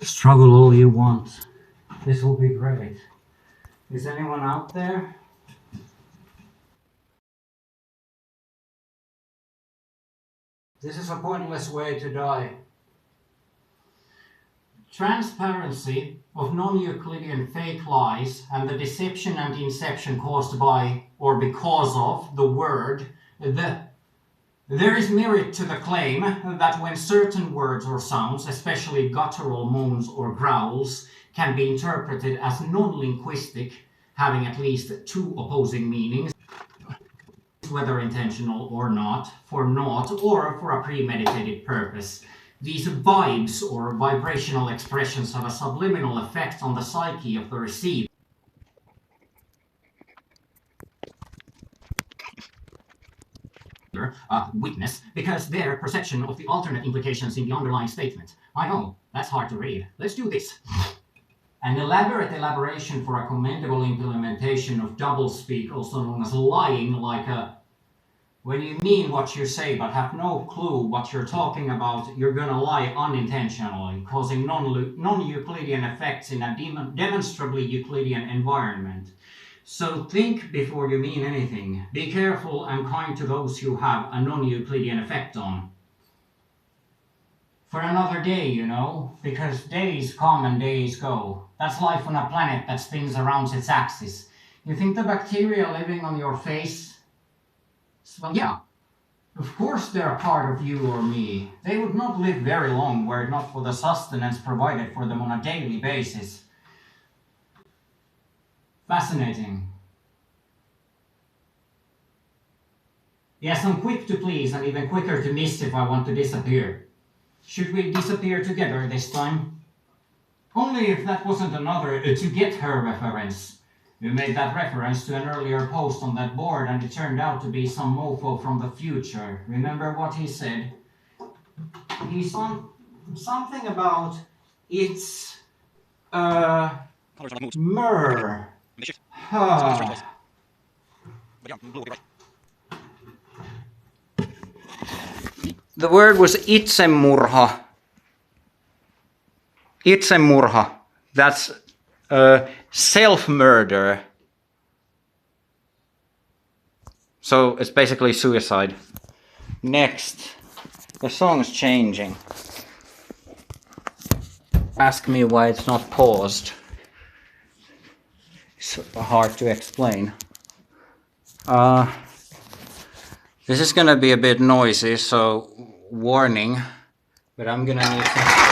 Struggle all you want. This will be great. Is anyone out there? This is a pointless way to die. Transparency of non-Euclidean fake lies and the deception and inception caused by or because of the word the. There is merit to the claim that when certain words or sounds, especially guttural moans or growls, can be interpreted as non-linguistic, having at least two opposing meanings, whether intentional or not, for naught or for a premeditated purpose, these vibes or vibrational expressions have a subliminal effect on the psyche of the receiver. Witness, because their perception of the alternate implications in the underlying statement. I know, that's hard to read. Let's do this. An elaborate elaboration for a commendable implementation of doublespeak, also known as lying, like a when you mean what you say but have no clue what you're talking about, you're gonna lie unintentionally, causing non-Euclidean effects in a demonstrably Euclidean environment. So think before you mean anything. Be careful and kind to those you have a non-Euclidean effect on. For another day, you know, because days come and days go. That's life on a planet that spins around its axis. You think the bacteria living on your face? Well, yeah. Of course they're a part of you or me. They would not live very long were it not for the sustenance provided for them on a daily basis. Fascinating. Yes, I'm quick to please and even quicker to miss if I want to disappear. Should we disappear together this time? Only if that wasn't another to get her reference. We made that reference to an earlier post on that board and it turned out to be some mofo from the future. Remember what he said? He's something about it's myrrh. The word was itsemurha. Itsemurha. That's self-murder. So it's basically suicide. Next. The song's changing. Ask me why it's not paused. It's hard to explain. This is gonna be a bit noisy, so warning, but I'm gonna need to...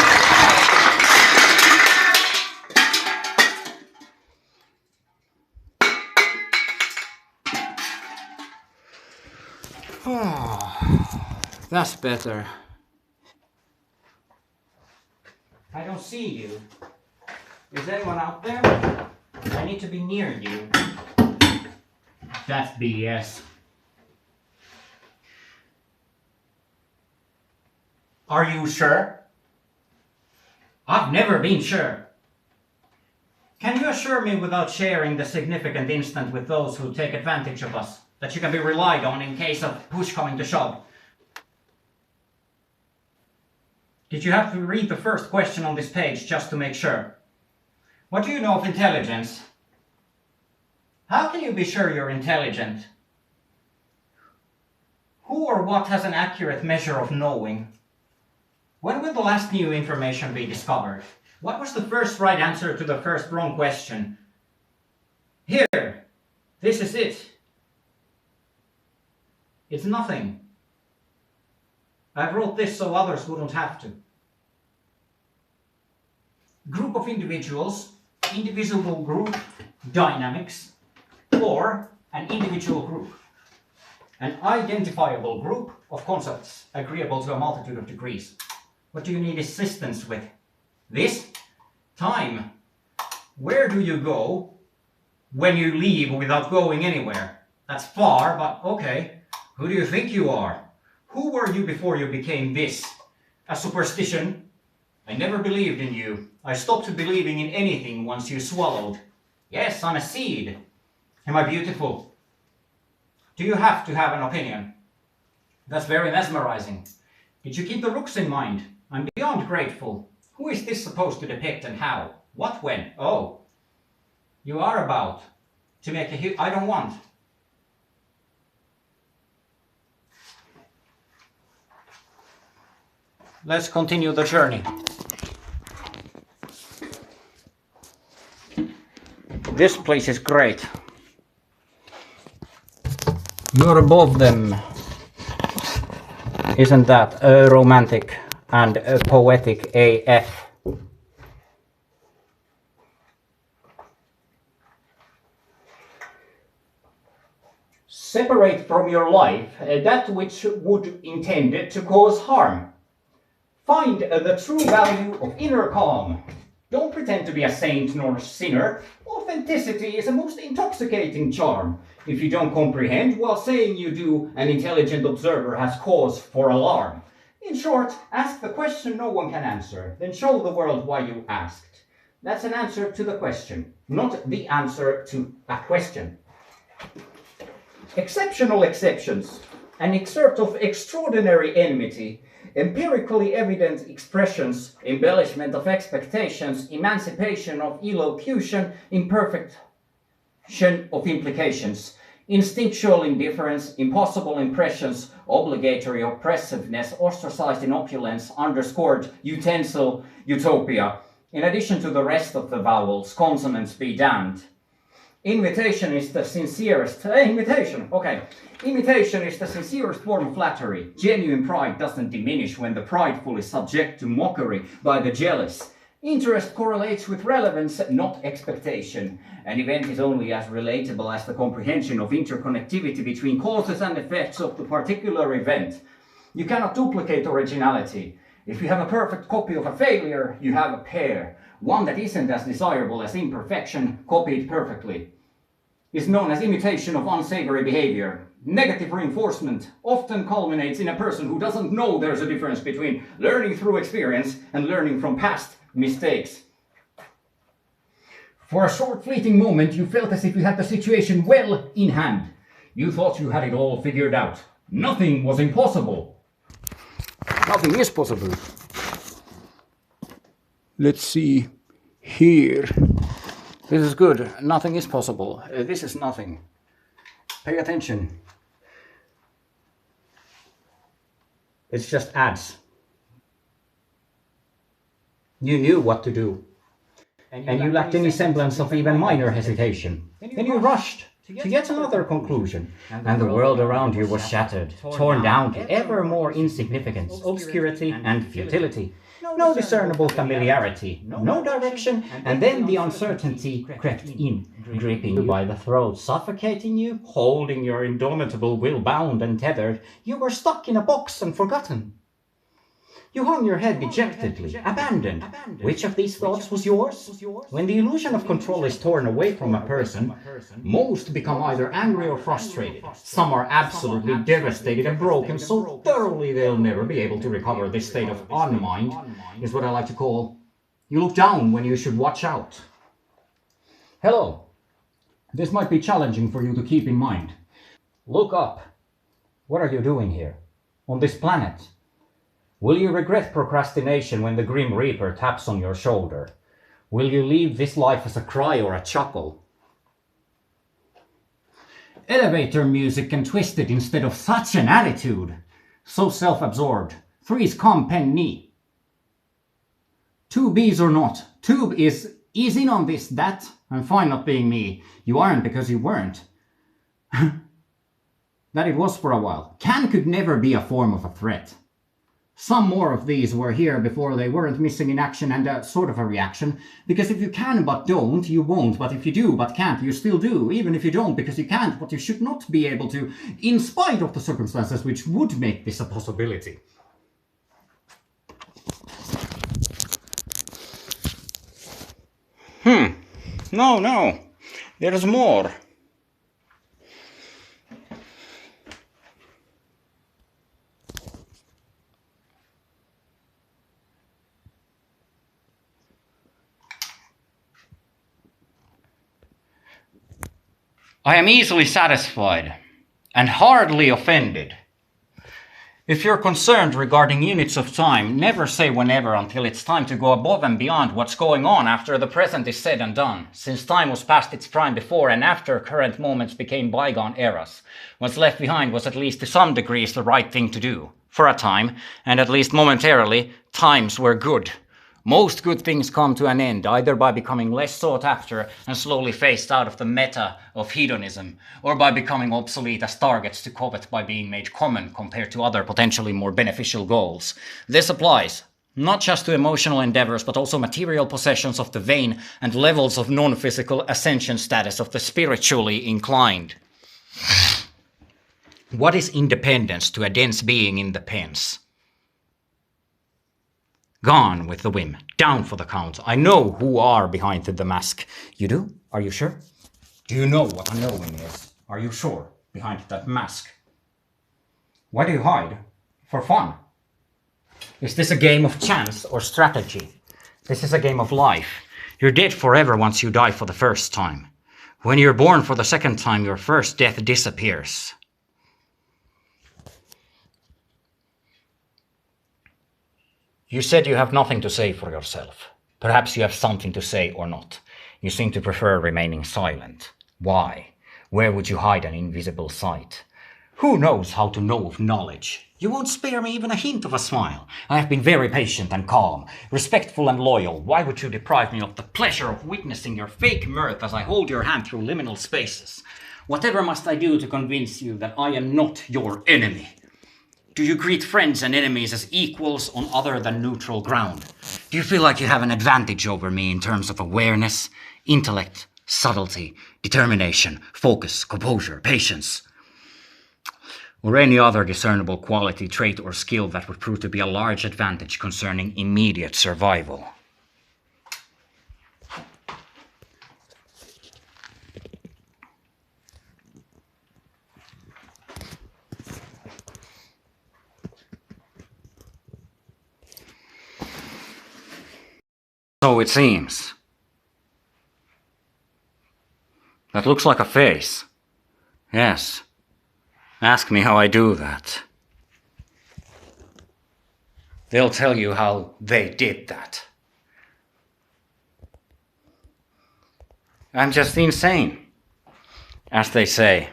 That's better. I don't see you. Is anyone out there? I need to be near you. That's BS. Are you sure? I've never been sure. Can you assure me without sharing the significant instant with those who take advantage of us, that you can be relied on in case of push coming to shove? Did you have to read the first question on this page just to make sure? What do you know of intelligence? How can you be sure you're intelligent? Who or what has an accurate measure of knowing? When will the last new information be discovered? What was the first right answer to the first wrong question? Here, this is it. It's nothing. I wrote this so others wouldn't have to. Group of individuals, indivisible group, dynamics, or an individual group. An identifiable group of concepts agreeable to a multitude of degrees. What do you need assistance with? This? Time. Where do you go when you leave without going anywhere? That's far, but okay. Who do you think you are? Who were you before you became this? A superstition? I never believed in you. I stopped believing in anything once you swallowed. Yes, I'm a seed. Am I beautiful? Do you have to have an opinion? That's very mesmerizing. Did you keep the rooks in mind? I'm beyond grateful. Who is this supposed to depict and how? What when? Oh, you are about to make a I don't want. Let's continue the journey. This place is great. You're above them. Isn't that romantic and poetic AF? Separate from your life that which would intend to cause harm. Find the true value of inner calm. Don't pretend to be a saint nor a sinner. Authenticity is a most intoxicating charm. If you don't comprehend while saying you do, an intelligent observer has cause for alarm. In short, ask the question no one can answer, then show the world why you asked. That's an answer to the question, not the answer to a question. Exceptional exceptions, an excerpt of extraordinary enmity, empirically evident expressions, embellishment of expectations, emancipation of elocution, imperfection of implications, instinctual indifference, impossible impressions, obligatory oppressiveness, ostracized in opulence, underscored utensil utopia, in addition to the rest of the vowels, consonants be damned. Imitation is the sincerest form of flattery. Genuine pride doesn't diminish when the prideful is subject to mockery by the jealous. Interest correlates with relevance, not expectation. An event is only as relatable as the comprehension of interconnectivity between causes and effects of the particular event. You cannot duplicate originality. If you have a perfect copy of a failure, you have a pair. One that isn't as desirable as imperfection, copied perfectly, is known as imitation of unsavory behavior. Negative reinforcement often culminates in a person who doesn't know there's a difference between learning through experience and learning from past mistakes. For a short fleeting moment, you felt as if you had the situation well in hand. You thought you had it all figured out. Nothing was impossible. Nothing is possible. Let's see here. This is good. Nothing is possible. This is nothing. Pay attention. It's just ads. You knew what to do. And you lacked any semblance of even minor hesitation. Then you rushed to yet another conclusion. And the world around you was shattered, torn down to ever more insignificance, obscurity, and futility. No discernible familiarity, no direction, and then the uncertainty crept in, gripping you by the throat, suffocating you, holding your indomitable will bound and tethered. You were stuck in a box and forgotten. You hung your head dejectedly, abandoned. Which of these thoughts was yours? When the illusion of control is torn away from a person, most become either angry or frustrated. Some are absolutely devastated and broken so thoroughly they'll never be able to recover. This state of unmind is what I like to call, you look down when you should watch out. Hello. This might be challenging for you to keep in mind. Look up. What are you doing here? On this planet? Will you regret procrastination when the Grim Reaper taps on your shoulder? Will you leave this life as a cry or a chuckle? Elevator music and twisted instead of such an attitude. So self-absorbed. Three's company. Two B's or not. Tube is in on this, that. I'm fine not being me. You aren't because you weren't. That it was for a while. Can could never be a form of a threat. Some more of these were here before they weren't missing in action and a sort of a reaction. Because if you can but don't, you won't. But if you do but can't, you still do. Even if you don't because you can't, but you should not be able to, in spite of the circumstances which would make this a possibility. No. There's more. I am easily satisfied and hardly offended. If you're concerned regarding units of time, never say whenever until it's time to go above and beyond what's going on after the present is said and done, since time was past its prime before and after current moments became bygone eras. What's left behind was at least to some degrees the right thing to do. For a time, and at least momentarily, times were good. Most good things come to an end, either by becoming less sought after and slowly phased out of the meta of hedonism, or by becoming obsolete as targets to covet by being made common compared to other potentially more beneficial goals. This applies not just to emotional endeavors, but also material possessions of the vain and levels of non-physical ascension status of the spiritually inclined. What is independence to a dense being in the pens? Gone with the whim. Down for the count. I know who are behind the mask. You do? Are you sure? Do you know what a knowing is? Are you sure? Behind that mask. Why do you hide? For fun? Is this a game of chance or strategy? This is a game of life. You're dead forever once you die for the first time. When you're born for the second time, your first death disappears. You said you have nothing to say for yourself. Perhaps you have something to say or not. You seem to prefer remaining silent. Why? Where would you hide an invisible sight? Who knows how to know of knowledge? You won't spare me even a hint of a smile. I have been very patient and calm, respectful and loyal. Why would you deprive me of the pleasure of witnessing your fake mirth as I hold your hand through liminal spaces? Whatever must I do to convince you that I am not your enemy? Do you greet friends and enemies as equals on other than neutral ground? Do you feel like you have an advantage over me in terms of awareness, intellect, subtlety, determination, focus, composure, patience, or any other discernible quality, trait, or skill that would prove to be a large advantage concerning immediate survival? So it seems. That looks like a face. Yes. Ask me how I do that. They'll tell you how they did that. I'm just insane, as they say.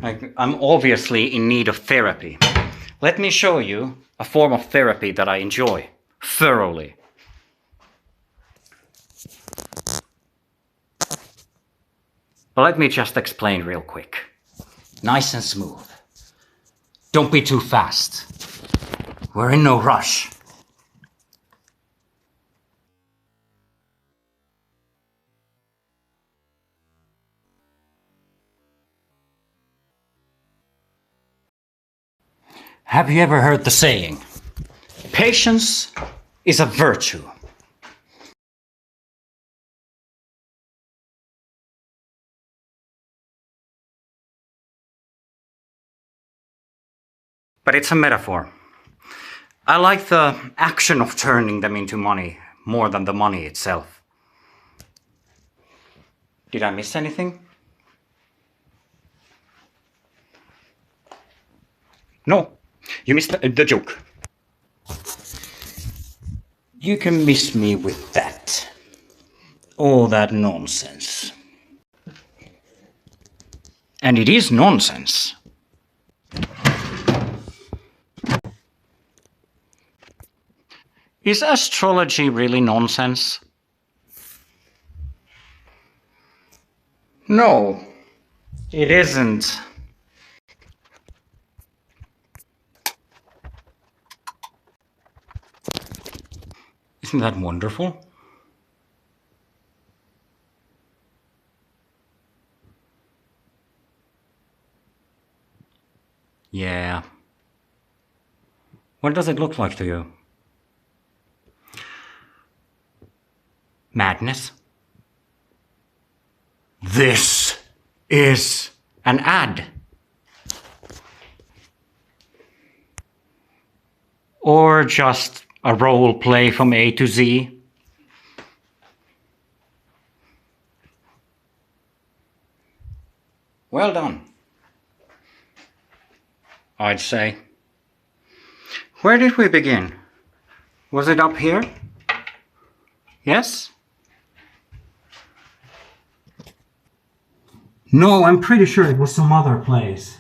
I'm obviously in need of therapy. Let me show you a form of therapy that I enjoy thoroughly. But let me just explain real quick. Nice and smooth. Don't be too fast. We're in no rush. Have you ever heard the saying, patience is a virtue? But it's a metaphor. I like the action of turning them into money more than the money itself. Did I miss anything? No, you missed the joke. You can miss me with that. All that nonsense. And it is nonsense. Is astrology really nonsense? No, it isn't. Isn't that wonderful? Yeah. What does it look like to you? Madness? This is an ad. Or just a role play from A to Z. Well done. I'd say. Where did we begin? Was it up here? Yes? No, I'm pretty sure it was some other place.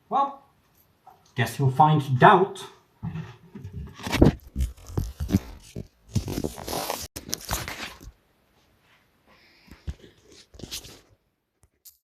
Well, guess you'll find out.